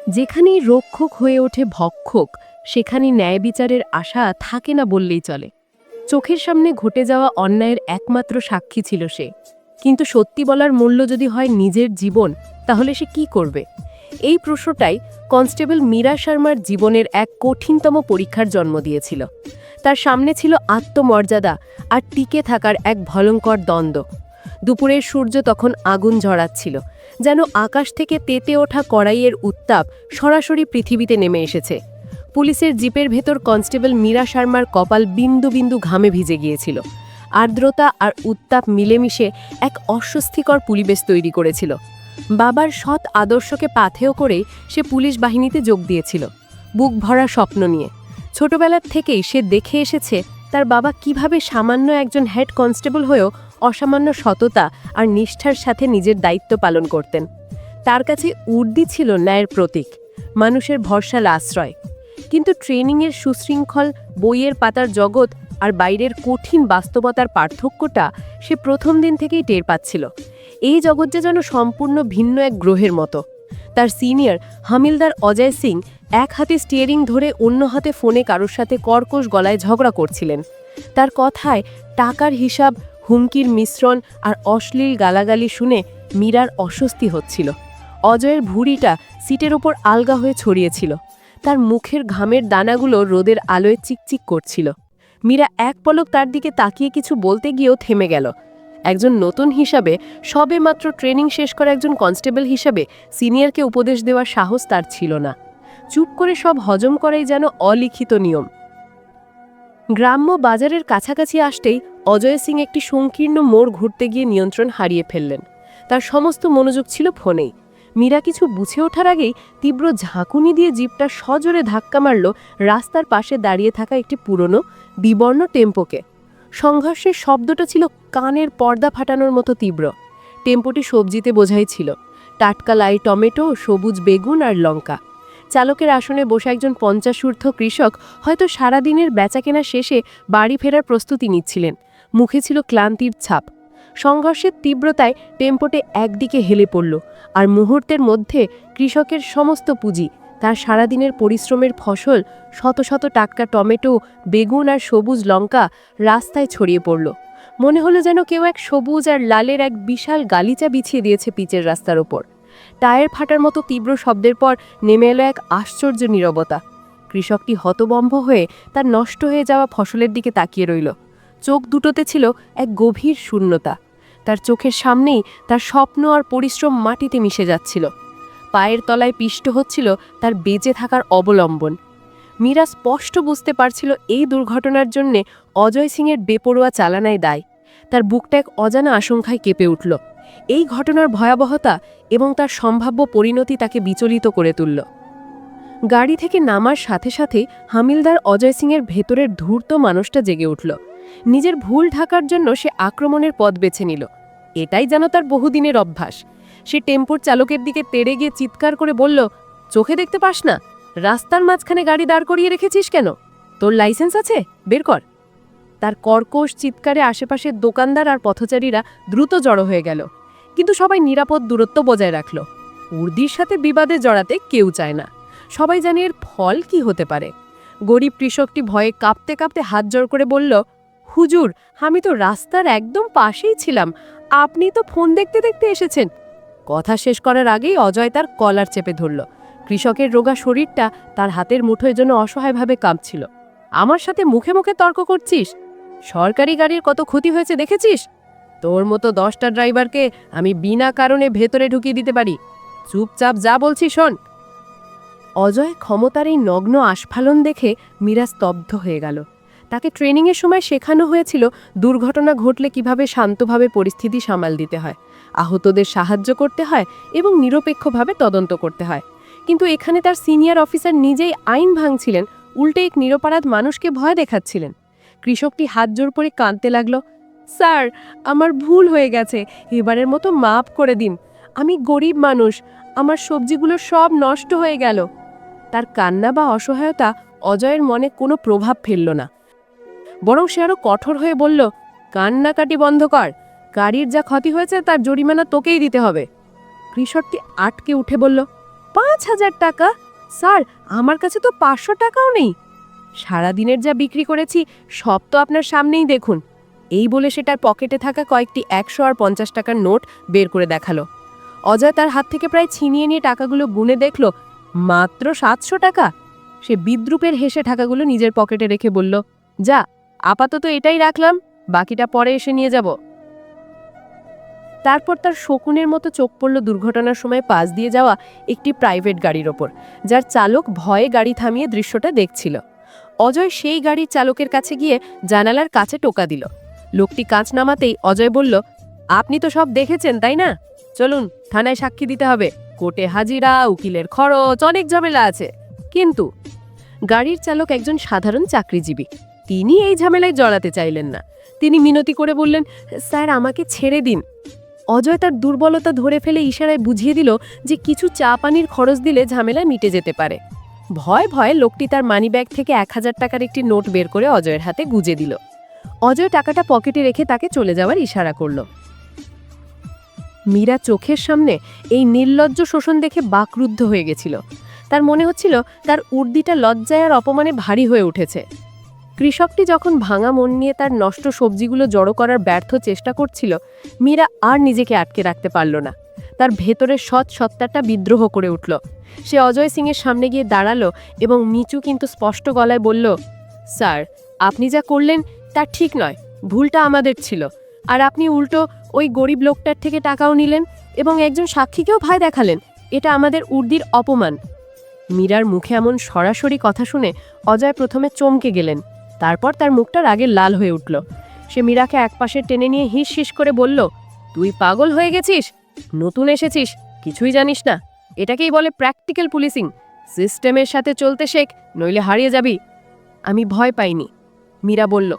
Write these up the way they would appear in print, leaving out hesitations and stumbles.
যেখানেই রক্ষক হয়ে ওঠে ভক্ষক, সেখানেই ন্যায় বিচারের আশা থাকে না বললেই চলে। চোখের সামনে ঘটে যাওয়া অন্যায়ের একমাত্র সাক্ষী ছিল সে। কিন্তু সত্যি বলার মূল্য যদি হয় নিজের জীবন, তাহলে সে কি করবে? এই প্রশ্নটাই কনস্টেবল মীরা শর্মার জীবনের এক কঠিনতম পরীক্ষার জন্ম দিয়েছিল। তার সামনে ছিল আত্মমর্যাদা আর টিকে থাকার এক ভয়ঙ্কর দ্বন্দ্ব। দুপুরের সূর্য তখন আগুন ঝরাচ্ছিল, যেন আকাশ থেকে তেতে ওঠা কড়াইয়ের উত্তাপ সরাসরি পৃথিবীতে নেমে এসেছে। পুলিশের জিপের ভেতর কনস্টেবল মীরা শর্মার কপাল বিন্দু বিন্দু ঘামে ভিজে গিয়েছিল। আর্দ্রতা আর উত্তাপ মিলেমিশে এক অস্বস্তিকর পরিবেশ তৈরি করেছিল। বাবার সৎ আদর্শকে পাথেয় করেই সে পুলিশ বাহিনীতে যোগ দিয়েছিল, বুক ভরা স্বপ্ন নিয়ে। ছোটবেলার থেকেই সে দেখে এসেছে তার বাবা কিভাবে সামান্য একজন হেড কনস্টেবল হয়েও অসামান্য সততা আর নিষ্ঠার সাথে নিজের দায়িত্ব পালন করতেন। তার কাছে উর্দি ছিল ন্যায়ের প্রতীক, মানুষের ভরসার আশ্রয়। কিন্তু ট্রেনিংয়ের সুশৃঙ্খল বইয়ের পাতার জগৎ আর বাইরের কঠিন বাস্তবতার পার্থক্যটা সে প্রথম দিন থেকেই টের পাচ্ছিল। এই জগৎটা যেন সম্পূর্ণ ভিন্ন এক গ্রহের মতো। তার সিনিয়র হামিলদার অজয় সিং এক হাতে স্টিয়ারিং ধরে অন্য হাতে ফোনে কারোর সাথে কর্কশ গলায় ঝগড়া করছিলেন। তার কথায় টাকার হিসাব, হুমকির মিশ্রণ আর অশ্লীল গালাগালি শুনে মীরার অস্বস্তি হচ্ছিল। অজয়ের ভুঁড়িটা সিটের ওপর আলগা হয়ে ছড়িয়েছিল, তার মুখের ঘামের দানাগুলো রোদের আলোয় চিকচিক করছিল। মীরা এক পলক তার দিকে তাকিয়ে কিছু বলতে গিয়েও থেমে গেল। একজন নতুন হিসাবে, সবেমাত্র ট্রেনিং শেষ করা একজন কনস্টেবল হিসাবে সিনিয়রকে উপদেশ দেওয়ার সাহস তার ছিল না। চুপ করে সব হজম করাই যেন অলিখিত নিয়ম। গ্রাম্য বাজারের কাছাকাছি আসতেই অজয় সিং একটি সংকীর্ণ মোড় ঘুরতে গিয়ে নিয়ন্ত্রণ হারিয়ে ফেললেন। তার সমস্ত মনোযোগ ছিল ফোনেই। মীরা কিছু বুঝে ওঠার আগেই তীব্র ঝাঁকুনি দিয়ে জিপটা সজোরে ধাক্কা মারল রাস্তার পাশে দাঁড়িয়ে থাকা একটি পুরনো বিবর্ণ টেম্পোকে। সংঘর্ষের শব্দটা ছিল কানের পর্দা ফাটানোর মতো তীব্র। টেম্পোটি সবজিতে বোঝাই ছিল, টাটকা লাই টমেটো, সবুজ বেগুন আর লঙ্কা। চালকের আসনে বসে একজন 50 ঊর্ধ্ব কৃষক হয়তো সারাদিনের বেচাকেনা শেষে বাড়ি ফেরার প্রস্তুতি নিচ্ছিলেন। মুখে ছিল ক্লান্তির ছাপ। সংঘর্ষের তীব্রতায় টেম্পোটে একদিকে হেলে পড়ল, আর মুহূর্তের মধ্যে কৃষকের সমস্ত পুঁজি, তার সারাদিনের পরিশ্রমের ফসল, শত শত টাটকা টমেটো, বেগুন আর সবুজ লঙ্কা রাস্তায় ছড়িয়ে পড়ল। মনে হলো যেন কেউ এক সবুজ আর লালের এক বিশাল গালিচা বিছিয়ে দিয়েছে পিচের রাস্তার ওপর। টায়ার ফাটার মতো তীব্র শব্দের পর নেমে এলো এক আশ্চর্য নীরবতা। কৃষকটি হতবম্ব হয়ে তার নষ্ট হয়ে যাওয়া ফসলের দিকে তাকিয়ে রইল। চোখ দুটোতে ছিল এক গভীর শূন্যতা। তার চোখের সামনেই তার স্বপ্ন আর পরিশ্রম মাটিতে মিশে যাচ্ছিল। পায়ের তলায় পিষ্ট হচ্ছিল তার বেঁচে থাকার অবলম্বন। মীরা স্পষ্ট বুঝতে পারছিল এই দুর্ঘটনার জন্যে অজয় সিংয়ের বেপরোয়া চালানায় দায়। তার বুকটা এক অজানা আশঙ্কায় কেঁপে উঠল। এই ঘটনার ভয়াবহতা এবং তার সম্ভাব্য পরিণতি তাকে বিচলিত করে তুলল। গাড়ি থেকে নামার সাথে সাথে হামিলদার অজয় সিংয়ের ভেতরের ধূর্ত মানুষটা জেগে উঠল। নিজের ভুল ঢাকার জন্য সে আক্রমণের পথ বেছে নিল। এটাই যেন তার বহুদিনের অভ্যাস। সে টেম্পোর চালকের দিকে তেড়ে গিয়ে চিৎকার করে বলল, চোখে দেখতে পাস না? রাস্তার মাঝখানে গাড়ি দাঁড় করিয়ে রেখেছিস কেন? তোর লাইসেন্স আছে? বের কর। তার কর্কশ চিৎকারে আশেপাশের দোকানদার আর পথচারীরা দ্রুত জড়ো হয়ে গেল, কিন্তু সবাই নিরাপদ দূরত্ব বজায় রাখল। উর্দির সাথে বিবাদে জড়াতে কেউ চায় না। সবাই জানে এর ফল কি হতে পারে। গরিব কৃষকটি ভয়ে কাঁপতে কাঁপতে হাত জোড় করে বলল, হুজুর, আমি তো রাস্তার একদম পাশেই ছিলাম, আপনি তো ফোন দেখতে দেখতে এসেছেন। কথা শেষ করার আগেই অজয় তার কলার চেপে ধরল। কৃষকের রোগা শরীরটা তার হাতের মুঠোয় যেন অসহায়ভাবে কাঁপছিল। আমার সাথে মুখে মুখে তর্ক করছিস? সরকারি গাড়ির কত ক্ষতি হয়েছে দেখেছিস? তোর মতো 10টা ড্রাইভারকে আমি বিনা কারণে ভেতরে ঢুকিয়ে দিতে পারি। চুপচাপ যা বলছি শোন। অজয় ক্ষমতার এই নগ্ন আস্ফালন দেখে মীরা স্তব্ধ হয়ে গেল। তাকে ট্রেনিংয়ের সময় শেখানো হয়েছিল দুর্ঘটনা ঘটলে কিভাবে শান্তভাবে পরিস্থিতি সামাল দিতে হয়, আহতদের সাহায্য করতে হয় এবং নিরপেক্ষভাবে তদন্ত করতে হয়। কিন্তু এখানে তার সিনিয়র অফিসার নিজেই আইন ভাঙছিলেন, উল্টে এক নিরপরাধ মানুষকে ভয় দেখাচ্ছিলেন। কৃষকটি হাত জোড় করে কাঁদতে লাগলো, স্যার, আমার ভুল হয়ে গেছে, এবারের মতো মাফ করে দিন। আমি গরিব মানুষ, আমার সবজিগুলো সব নষ্ট হয়ে গেল। তার কান্না বা অসহায়তা অজয়ের মনে কোনো প্রভাব ফেলল না, বরং সে আরো কঠোর হয়ে বলল, কান্নাকাটি বন্ধ কর। গাড়ির যা ক্ষতি হয়েছে তার জরিমানা তোকেই দিতে হবে। কৃষকটি আটকে উঠে বলল, 5,000 টাকা? স্যার, আমার কাছে তো 500 টাকাও নেই। সারাদিনের যা বিক্রি করেছি সব তো আপনার সামনেই দেখুন। এই বলে সে তার পকেটে থাকা কয়েকটি 100 আর 50 টাকার নোট বের করে দেখালো। অজয় তার হাত থেকে প্রায় ছিনিয়ে নিয়ে টাকাগুলো গুনে দেখল, মাত্র 700 টাকা। সে বিদ্রূপের হেসে টাকাগুলো নিজের পকেটে রেখে বলল, যা, আপাতত এটাই রাখলাম, বাকিটা পরে এসে নিয়ে যাব। তারপর তার শকুনের মতো চোখ পড়ল দুর্ঘটনার সময় পাশ দিয়ে যাওয়া একটি প্রাইভেট গাড়ির ওপর, যার চালক ভয়ে গাড়ি থামিয়ে দৃশ্যটা দেখছিল। অজয় সেই গাড়ির চালকের কাছে গিয়ে জানালার কাছে টোকা দিল। লোকটি কাঁচ নামাতেই অজয় বলল, আপনি তো সব দেখেছেন তাই না? চলুন, থানায় সাক্ষী দিতে হবে, কোর্টে হাজিরা, উকিলের খরচ, অনেক ঝামেলা আছে। কিন্তু গাড়ির চালক একজন সাধারণ চাকরিজীবী, তিনি এই ঝামেলায় জড়াতে চাইলেন না। তিনি মিনতি করে বললেন, স্যার, আমাকে ছেড়ে দিন। অজয় তার দুর্বলতা ধরে ফেলে ইশারায় বুঝিয়ে দিল যে কিছু চা পানির খরচ দিলে ঝামেলা মিটে যেতে পারে। ভয়ে ভয়ে লোকটি তার মানিব্যাগ থেকে 1000 টাকার একটি নোট বের করে অজয়ের হাতে গুজে দিল। অজয় টাকাটা পকেটে রেখে তাকে চলে যাওয়ার ইশারা করল। মীরা চোখের সামনে এই নির্লজ্জ শোষণ দেখে বাকরুদ্ধ হয়ে গেছিল। তার মনে হচ্ছিল তার উর্দিটা লজ্জায় আর অপমানে ভারী হয়ে উঠেছে। কৃষকটি যখন ভাঙা মন নিয়ে তার নষ্ট সবজিগুলো জড়ো করার ব্যর্থ চেষ্টা করছিল, মীরা আর নিজেকে আটকে রাখতে পারল না। তার ভেতরের সৎ সত্তাটা বিদ্রোহ করে উঠল। সে অজয় সিংয়ের সামনে গিয়ে দাঁড়ালো এবং নিচু কিন্তু স্পষ্ট গলায় বলল, স্যার, আপনি যা করলেন তা ঠিক নয়, ভুলটা আমাদের ছিল। আর আপনি উল্টো ওই গরিব লোকটার থেকে টাকাও নিলেন এবং একজন সাক্ষীকেও ভয় দেখালেন। এটা আমাদের উর্দির অপমান। মীরার মুখে এমন সরাসরি কথা শুনে অজয় প্রথমে চমকে গেলেন, তারপর তার মুখটা রাগে লাল হয়ে উঠল। সে মীরাকে একপাশে টেনে নিয়ে হিস হিস করে বলল, তুই পাগল হয়ে গেছিস? নতুন এসেছিস, কিছুই জানিস না। এটাকেই বলে প্র্যাকটিক্যাল পুলিশিং। সিস্টেমের সাথে চলতে শেখ, নইলে হারিয়ে যাবি। আমি ভয় পাইনি, মীরা বলল।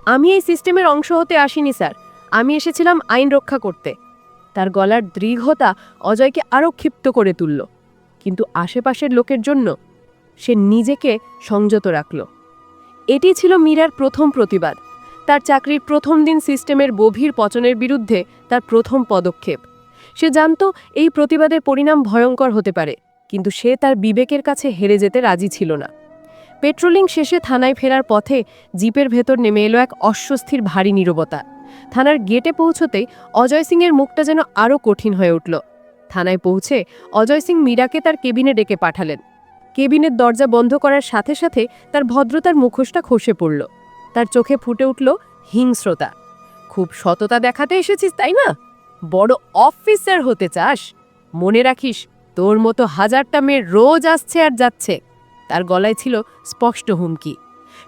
আমি এই সিস্টেমের অংশ হতে আসিনি স্যার, আমি এসেছিলাম আইন রক্ষা করতে। তার গলার দৃঢ়তা অজয়কে আরও ক্ষিপ্ত করে তুলল, কিন্তু আশেপাশের লোকের জন্য সে নিজেকে সংযত রাখল। এটি ছিল মীরার প্রথম প্রতিবাদ, তার চাকরির প্রথম দিন সিস্টেমের গভীর পতনের বিরুদ্ধে তার প্রথম পদক্ষেপ। সে জানত এই প্রতিবাদের পরিণাম ভয়ঙ্কর হতে পারে, কিন্তু সে তার বিবেকের কাছে হেরে যেতে রাজি ছিল না। পেট্রোলিং শেষে থানায় ফেরার পথে জিপের ভেতর নেমে এলো এক অস্বস্তির ভারী নীরবতা। থানার গেটে পৌঁছতেই অজয় সিংয়ের মুখটা যেন আরও কঠিন হয়ে উঠল। থানায় পৌঁছে অজয় সিং মীরাকে তার কেবিনে ডেকে পাঠালেন। কেবিনের দরজা বন্ধ করার সাথে সাথে তার ভদ্রতার মুখোশটা খসে পড়ল। তার চোখে ফুটে উঠল হিংস্রতা। খুব সততা দেখাতে এসেছিস তাই না? বড় অফিসার হতে চাস? মনে রাখিস, তোর মতো 1000টা মেয়ে রোজ আসছে আর যাচ্ছে। তার গলায় ছিল স্পষ্ট হুমকি।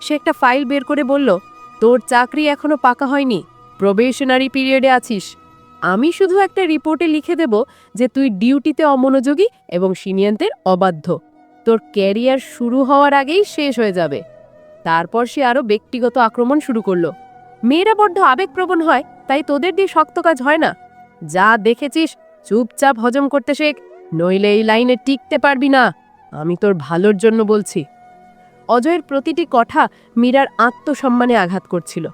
সে একটা ফাইল বের করে বলল, তোর চাকরি এখনো পাকা হয়নি, প্রবেশনারি পিরিয়ডে আছিস। আমি শুধু একটা রিপোর্টে লিখে দেব যে তুই ডিউটিতে অমনোযোগী এবং সিনিয়রদের অবাধ্য। তোর ক্যারিয়ার শুরু হওয়ার আগেই শেষ হয়ে যাবে। তারপর সে আরও ব্যক্তিগত আক্রমণ শুরু করলো। মেয়েরা বড্ড আবেগপ্রবণ হয়, তাই তোদের দিয়ে শক্ত কাজ হয় না। যা দেখেছিস চুপচাপ হজম করতে শেখ, নইলে এই লাইনে টিকতে পারবি না। আমি তোর ভালোর জন্য বলছি। অজয়ের প্রতিটি কথা মীরার আত্মসম্মানে আঘাত করছিল।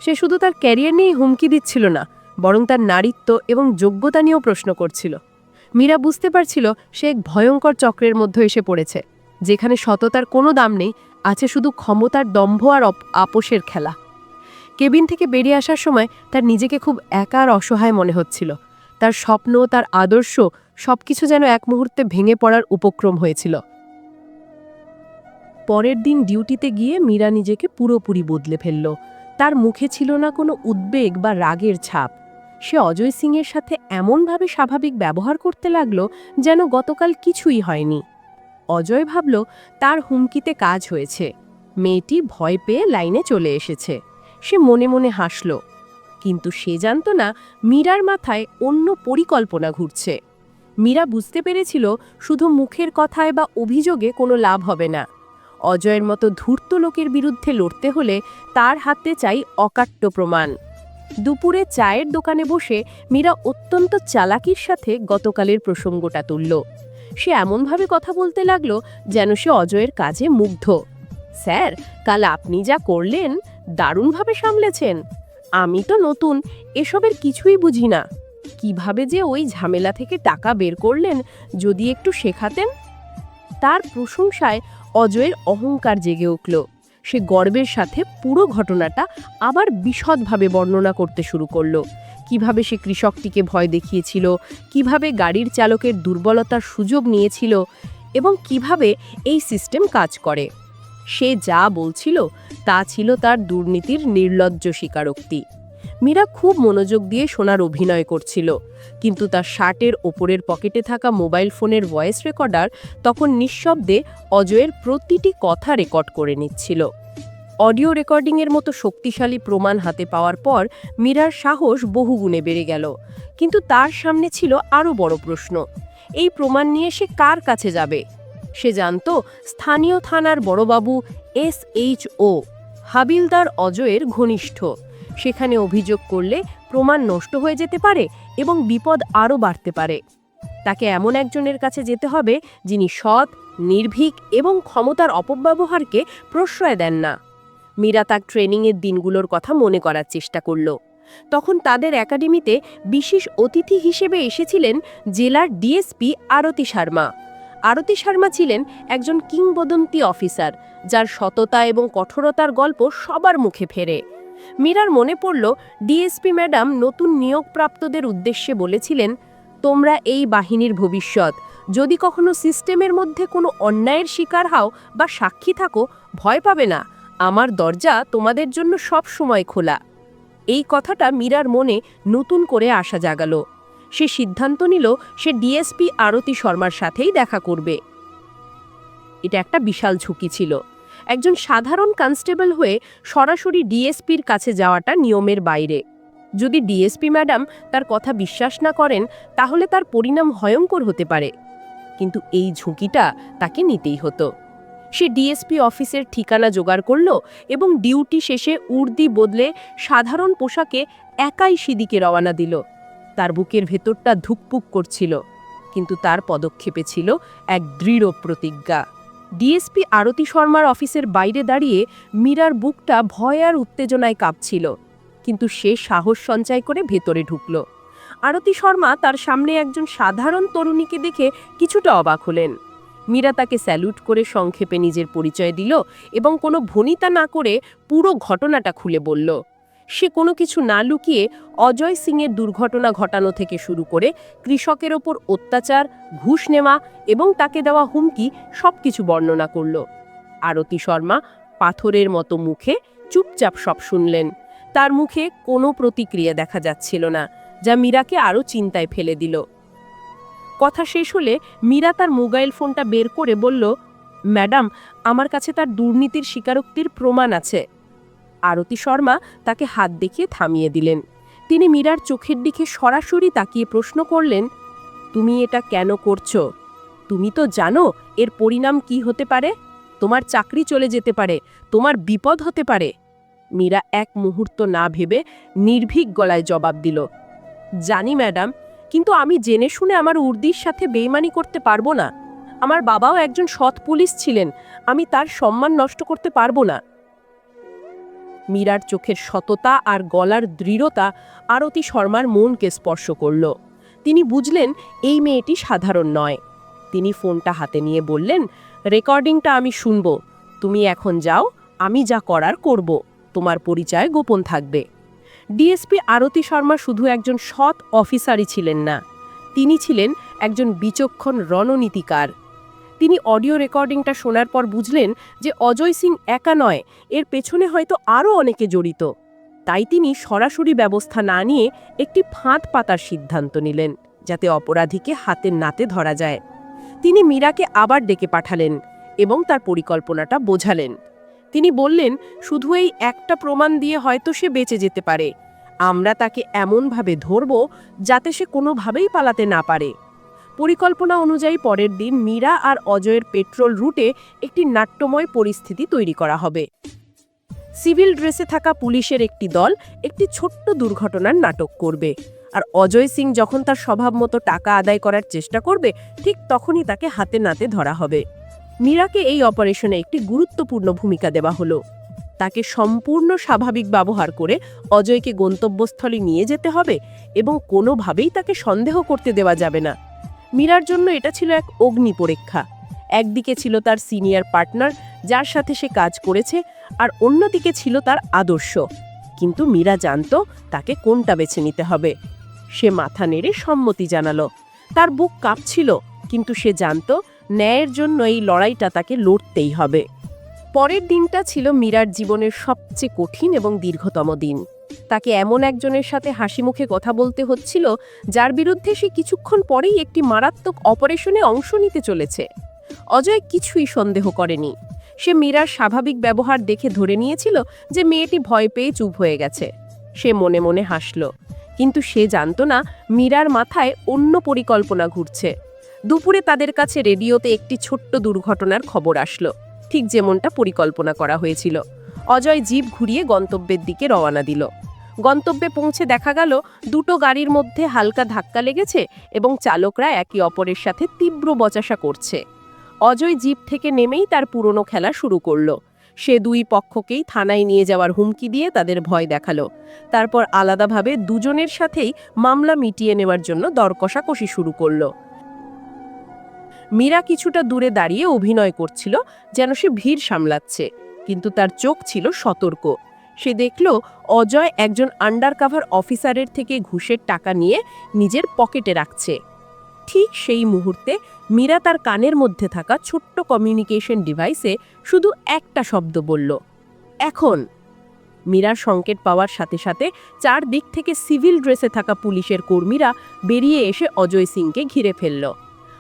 সে শুধু তার ক্যারিয়ার নিয়েই হুমকি দিচ্ছিল না, বরং তার নারীত্ব এবং যোগ্যতা নিয়েও প্রশ্ন করছিল। মীরা বুঝতে পারছিল সে এক ভয়ঙ্কর চক্রের মধ্যে এসে পড়েছে, যেখানে সততার কোনো দাম নেই, আছে শুধু ক্ষমতার দম্ভ আর আপোষের খেলা। কেবিন থেকে বেরিয়ে আসার সময় তার নিজেকে খুব একা আর অসহায় মনে হচ্ছিল। তার স্বপ্ন, তার আদর্শ সবকিছু যেন এক মুহূর্তে ভেঙে পড়ার উপক্রম হয়েছিল। পরের দিন ডিউটিতে গিয়ে মীরা নিজেকে পুরোপুরি বদলে ফেলল। তার মুখে ছিল না কোনো উদ্বেগ বা রাগের ছাপ। সে অজয় সিংয়ের সাথে এমনভাবে স্বাভাবিক ব্যবহার করতে লাগলো যেন গতকাল কিছুই হয়নি। অজয় ভাবল তার হুমকিতে কাজ হয়েছে। মেয়েটি ভয় পেয়ে লাইনে চলে এসেছে। সে মনে মনে হাসল, কিন্তু সে জানত না মীরার মাথায় অন্য পরিকল্পনা ঘুরছে। মীরা বুঝতে পেরেছিল শুধু মুখের কথায় বা অভিযোগে কোনো লাভ হবে না। অজয়ের মতো ধূর্ত লোকের বিরুদ্ধে লড়তে হলে তার হাতে চাই অকাট্য প্রমাণ। দুপুরে চায়ের দোকানে বসে মীরা অত্যন্ত চালাকির সাথে গতকালের প্রসঙ্গটা তুলল। সে এমনভাবে কথা বলতে লাগলো যেন সে অজয়ের কাজে মুগ্ধ। স্যার, কাল আপনি যা করলেন দারুণভাবে সামলেছেন। আমি তো নতুন, এসবের কিছুই বুঝি না। কিভাবে যে ওই ঝামেলা থেকে টাকা বের করলেন যদি একটু শেখাতেন। তার প্রশংসায় অজয়ের অহংকার জেগে উঠল। সে গর্বের সাথে পুরো ঘটনাটা আবার বিশদভাবে বর্ণনা করতে শুরু করলো। কিভাবে সে কৃষকটিকে ভয় দেখিয়েছিল, কিভাবে গাড়ির চালকের দুর্বলতার সুযোগ নিয়েছিল এবং কিভাবে এই সিস্টেম কাজ করে। সে যা বলছিল তা ছিল তার দুর্নীতির নির্লজ্জ স্বীকারোক্তি। মীরা খুব মনোযোগ দিয়ে শোনার অভিনয় করছিল, কিন্তু তার শার্টের ওপরের পকেটে থাকা মোবাইল ফোনের ভয়েস রেকর্ডার তখন নিঃশব্দে অজয়ের প্রতিটি কথা রেকর্ড করে নিচ্ছিল। অডিও রেকর্ডিংয়ের মতো শক্তিশালী প্রমাণ হাতে পাওয়ার পর মীরার সাহস বহুগুণে বেড়ে গেল। কিন্তু তার সামনে ছিল আরও বড় প্রশ্ন, এই প্রমাণ নিয়ে সে কার কাছে যাবে? সে জানত স্থানীয় থানার বড়বাবু SHO হাবিলদার অজয়ের ঘনিষ্ঠ। সেখানে অভিযোগ করলে প্রমাণ নষ্ট হয়ে যেতে পারে এবং বিপদ আরও বাড়তে পারে। তাকে এমন একজনের কাছে যেতে হবে যিনি সৎ, নির্ভীক এবং ক্ষমতার অপব্যবহারকে প্রশ্রয় দেন না। মীরা তার ট্রেনিংয়ের দিনগুলোর কথা মনে করার চেষ্টা করল। তখন তাদের একাডেমিতে বিশেষ অতিথি হিসেবে এসেছিলেন জেলার ডিএসপি আরতি শর্মা। আরতি শর্মা ছিলেন একজন কিংবদন্তি অফিসার, যার সততা এবং কঠোরতার গল্প সবার মুখে ফেরে। মীরার মনে পড়ল ডিএসপি ম্যাডাম নতুন নিয়োগপ্রাপ্তদের উদ্দেশ্যে বলেছিলেন, তোমরা এই বাহিনীর ভবিষ্যৎ। যদি কখনো সিস্টেমের মধ্যে কোনো অন্যায়ের শিকার হও বা সাক্ষী থাকো, ভয় পাবে না, আমার দরজা তোমাদের জন্য সব সময় খোলা। এই কথাটা মীরার মনে নতুন করে আশা জাগালো। সে সিদ্ধান্ত নিল সে ডিএসপি আরতি শর্মার সাথেই দেখা করবে। এটা একটা বিশাল ঝুঁকি ছিল। একজন সাধারণ কনস্টেবল হয়ে সরাসরি ডিএসপির কাছে যাওয়াটা নিয়মের বাইরে। যদি ডিএসপি ম্যাডাম তার কথা বিশ্বাস না করেন, তাহলে তার পরিণাম ভয়ঙ্কর হতে পারে। কিন্তু এই ঝুঁকিটা তাকে নিতেই হতো। সে ডিএসপি অফিসের ঠিকানা জোগাড় করল এবং ডিউটি শেষে উর্দি বদলে সাধারণ পোশাকে একাই সেদিকে রওনা দিল। তার বুকের ভেতরটা ধুকপুক করছিল, কিন্তু তার পদক্ষেপে ছিল এক দৃঢ় প্রতিজ্ঞা। ডিএসপি আরতি শর্মার অফিসের বাইরে দাঁড়িয়ে মীরার বুকটা ভয় আর উত্তেজনায় কাঁপছিল, কিন্তু সে সাহস সঞ্চয় করে ভেতরে ঢুকল। আরতি শর্মা তার সামনে একজন সাধারণ তরুণীকে দেখে কিছুটা অবাক হলেন। মীরা তাকে স্যালুট করে সংক্ষেপে নিজের পরিচয় দিল এবং কোনো ভনিতা না করে পুরো ঘটনাটা খুলে বলল। সে কোনো কিছু না লুকিয়ে অজয় সিংয়ের দুর্ঘটনা ঘটানো থেকে শুরু করে কৃষকের ওপর অত্যাচার, ঘুষ নেওয়া এবং তাকে দেওয়া হুমকি সবকিছু বর্ণনা করল। আরতি শর্মা পাথরের মতো মুখে চুপচাপ সব শুনলেন। তার মুখে কোনো প্রতিক্রিয়া দেখা যাচ্ছিল না, যা মীরাকে আরও চিন্তায় ফেলে দিল। কথা শেষ হলে মীরা তার মোবাইল ফোনটা বের করে বলল, ম্যাডাম, আমার কাছে তার দুর্নীতির স্বীকারোক্তির প্রমাণ আছে। আরতি শর্মা তাকে হাত দেখিয়ে থামিয়ে দিলেন। তিনি মীরার চোখের দিকে সরাসরি তাকিয়ে প্রশ্ন করলেন, তুমি এটা কেন করছো? তুমি তো জানো এর পরিণাম কি হতে পারে। তোমার চাকরি চলে যেতে পারে, তোমার বিপদ হতে পারে। মীরা এক মুহূর্ত না ভেবে নির্ভীক গলায় জবাব দিল, জানি ম্যাডাম, কিন্তু আমি জেনে শুনে আমার উর্দির সাথে বেইমানি করতে পারবো না। আমার বাবাও একজন সৎ পুলিশ ছিলেন, আমি তার সম্মান নষ্ট করতে পারবো না। মীরার চোখের সততা আর গলার দৃঢ়তা আরতি শর্মার মনকে স্পর্শ করল। তিনি বুঝলেন এই মেয়েটি সাধারণ নয়। তিনি ফোনটা হাতে নিয়ে বললেন, রেকর্ডিংটা আমি শুনব। তুমি এখন যাও, আমি যা করার করব। তোমার পরিচয় গোপন থাকবে। ডিএসপি আরতি শর্মা শুধু একজন সৎ অফিসারই ছিলেন না, তিনি ছিলেন একজন বিচক্ষণ রণনীতিকার। তিনি অডিও রেকর্ডিংটা শোনার পর বুঝলেন যে অজয় সিং একা নয়, এর পেছনে হয়তো আরও অনেকে জড়িত। তাই তিনি সরাসরি ব্যবস্থা না নিয়ে একটি ফাঁদ পাতার সিদ্ধান্ত নিলেন, যাতে অপরাধীকে হাতে নাতে ধরা যায়। তিনি মীরাকে আবার ডেকে পাঠালেন এবং তার পরিকল্পনাটা বোঝালেন। তিনি বললেন, শুধু এই একটা প্রমাণ দিয়ে হয়তো সে বেঁচে যেতে পারে। আমরা তাকে এমনভাবে ধরব যাতে সে কোনোভাবেই পালাতে না পারে। পরিকল্পনা অনুযায়ী পরের দিন মীরা আর অজয়ের পেট্রোল রুটে একটি নাট্যময় পরিস্থিতি তৈরি করা হবে। সিভিল ড্রেসে থাকা পুলিশের একটি দল একটি ছোট্ট দুর্ঘটনার নাটক করবে, আর অজয় সিং যখন তার স্বভাব মতো টাকা আদায় করার চেষ্টা করবে, ঠিক তখনই তাকে হাতে নাতে ধরা হবে। মীরাকে এই অপারেশনে একটি গুরুত্বপূর্ণ ভূমিকা দেওয়া হলো। তাকে সম্পূর্ণ স্বাভাবিক ব্যবহার করে অজয়কে গন্তব্যস্থলে নিয়ে যেতে হবে এবং কোনোভাবেই তাকে সন্দেহ করতে দেওয়া যাবে না। মীরার জন্য এটা ছিল এক অগ্নি পরীক্ষা। একদিকে ছিল তার সিনিয়র পার্টনার, যার সাথে সে কাজ করেছে, আর অন্যদিকে ছিল তার আদর্শ। কিন্তু মীরা জানত তাকে কোনটা বেছে নিতে হবে। সে মাথা নেড়ে সম্মতি জানালো। তার বুক কাঁপছিল, কিন্তু সে জানত ন্যায়ের জন্য এই লড়াইটা তাকে লড়তেই হবে। পরের দিনটা ছিল মীরার জীবনের সবচেয়ে কঠিন এবং দীর্ঘতম দিন। তাকে এমন একজনের সাথে হাসি মুখে কথা বলতে হচ্ছিল, যার বিরুদ্ধে সে কিছুক্ষণ পরেই একটি মারাত্মক অপারেশনে অংশ নিতে চলেছে। অজয় কিছুই সন্দেহ করেনি। সে মীরার স্বাভাবিক ব্যবহার দেখে ধরে নিয়েছিল যে মেয়েটি ভয় পেয়ে চুপ হয়ে গেছে। সে মনে মনে হাসল, কিন্তু সে জানত না মীরার মাথায় অন্য পরিকল্পনা ঘুরছে। দুপুরে তাদের কাছে রেডিওতে একটি ছোট্ট দুর্ঘটনার খবর আসলো, ঠিক যেমনটা পরিকল্পনা করা হয়েছিল। অজয় জিপ ঘুরিয়ে গন্তব্যের দিকে রওনা দিল। গন্তব্যে পৌঁছে দেখা গেল দুটো গাড়ির মধ্যে হালকা ধাক্কা লেগেছে এবং চালকরা একে অপরের সাথে তীব্র বচসা করছে। অজয় জিপ থেকে নেমেই তার পুরনো খেলা শুরু করলো। সে দুই পক্ষকেই থানায় নিয়ে যাওয়ার হুমকি দিয়ে তাদের ভয় দেখালো। তারপর আলাদাভাবে দুজনের সাথেই মামলা মিটিয়ে নেওয়ার জন্য দর কষাকষি শুরু করলো। মীরা কিছুটা দূরে দাঁড়িয়ে অভিনয় করছিল যেন সে ভিড় সামলাচ্ছে, কিন্তু তার চোখ ছিল সতর্ক। সে দেখল অজয় একজন আন্ডারকভার অফিসারের থেকে ঘুষের টাকা নিয়ে নিজের পকেটে রাখছে। ঠিক সেই মুহূর্তে মীরা তার কানের মধ্যে থাকা ছোট্ট কমিউনিকেশন ডিভাইসে শুধু একটা শব্দ বলল, এখন। মীরার সংকেত পাওয়ার সাথে সাথে চারদিক থেকে সিভিল ড্রেসে থাকা পুলিশের কর্মীরা বেরিয়ে এসে অজয় সিংকে ঘিরে ফেলল।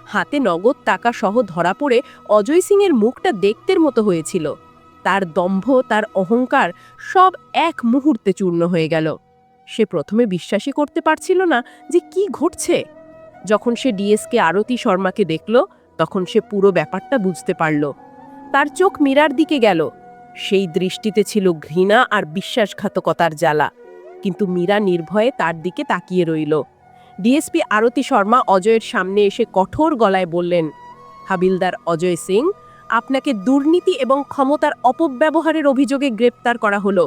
হাতে নগদ টাকা সহ ধরা পড়ে অজয় সিংয়ের মুখটা দেখতের মতো হয়েছিল। তার দম্ভ, তার অহংকার সব এক মুহূর্তে চূর্ণ হয়ে গেল। সে প্রথমে বিশ্বাসই করতে পারছিল না যে কি ঘটছে। যখন সে ডিএসকে আরতি শর্মাকে দেখল, তখন সে পুরো ব্যাপারটা বুঝতে পারল। তার চোখ মীরার দিকে গেল। সেই দৃষ্টিতে ছিল ঘৃণা আর বিশ্বাসঘাতকতার জ্বালা, কিন্তু মীরা নির্ভয়ে তার দিকে তাকিয়ে রইল। ডিএসপি আরতি শর্মা অজয়ের সামনে এসে কঠোর গলায় বললেন, হাবিলদার অজয় সিং, আপনাকে দুর্নীতি এবং ক্ষমতার অপব্যবহারের অভিযোগে গ্রেপ্তার করা হলো।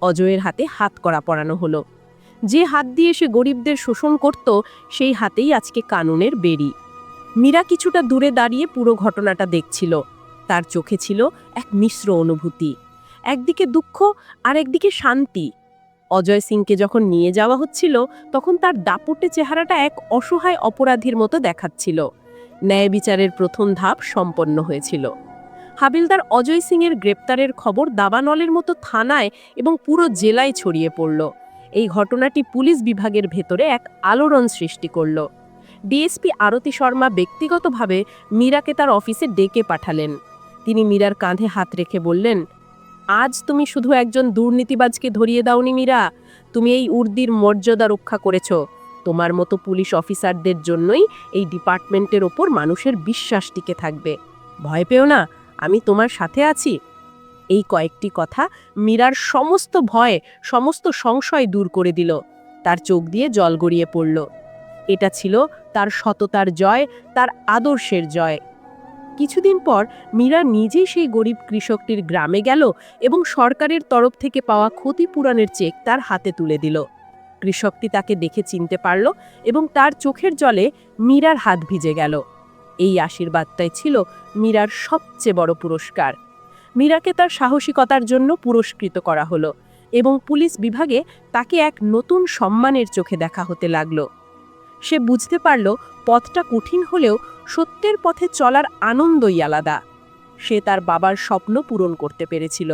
অজয়ের হাতে হাত কড়া পরানো হলো। যে হাত দিয়ে সে গরিবদের শোষণ করত, সেই হাতেই আজকে কানুনের বেড়ি। মীরা কিছুটা দূরে দাঁড়িয়ে পুরো ঘটনাটা দেখছিল। তার চোখে ছিল এক মিশ্র অনুভূতি, একদিকে দুঃখ আর একদিকে শান্তি। অজয় সিংকে যখন নিয়ে যাওয়া হচ্ছিল, তখন তার দাপুটে চেহারাটা এক অসহায় অপরাধীর মতো দেখাচ্ছিল। ন্যায় বিচারের প্রথম ধাপ সম্পন্ন হয়েছিল। হাবিলদার অজয় সিংয়ের গ্রেপ্তারের খবর দাবানলের মতো থানায় এবং পুরো জেলায় ছড়িয়ে পড়ল। এই ঘটনাটি পুলিশ বিভাগের ভেতরে এক আলোড়ন সৃষ্টি করল। ডিএসপি আরতি শর্মা ব্যক্তিগতভাবে মীরাকে তার অফিসে ডেকে পাঠালেন। তিনি মীরার কাঁধে হাত রেখে বললেন, আজ তুমি শুধু একজন দুর্নীতিবাজকে ধরিয়ে দাওনি মীরা, তুমি এই উর্দির মর্যাদা রক্ষা করেছ। তোমার মতো পুলিশ অফিসারদের জন্যই এই ডিপার্টমেন্টের ওপর মানুষের বিশ্বাস টিকে থাকবে। ভয় পেও না, আমি তোমার সাথে আছি। এই কয়েকটি কথা মীরার সমস্ত ভয়, সমস্ত সংশয় দূর করে দিল। তার চোখ দিয়ে জল গড়িয়ে পড়ল। এটা ছিল তার সততার জয়, তার আদর্শের জয়। কিছুদিন পর মীরা নিজেই সেই গরিব কৃষকটির গ্রামে গেল এবং সরকারের তরফ থেকে পাওয়া ক্ষতিপূরণের চেক তার হাতে তুলে দিল। কৃষকটি তাকে দেখে চিনতে পারল এবং তার চোখের জলে মীরার হাত ভিজে গেল। এই আশীর্বাদটাই ছিল মীরার সবচেয়ে বড় পুরস্কার। মীরাকে তার সাহসিকতার জন্য পুরস্কৃত করা হলো এবং পুলিশ বিভাগে তাকে এক নতুন সম্মানের চোখে দেখা হতে লাগলো। সে বুঝতে পারল পথটা কঠিন হলেও সত্যের পথে চলার আনন্দই আলাদা। সে তার বাবার স্বপ্ন পূরণ করতে পেরেছিল।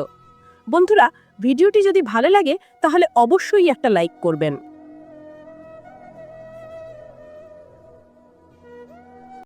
বন্ধুরা, ভিডিওটি যদি ভালো লাগে তাহলে অবশ্যই একটা লাইক করবেন।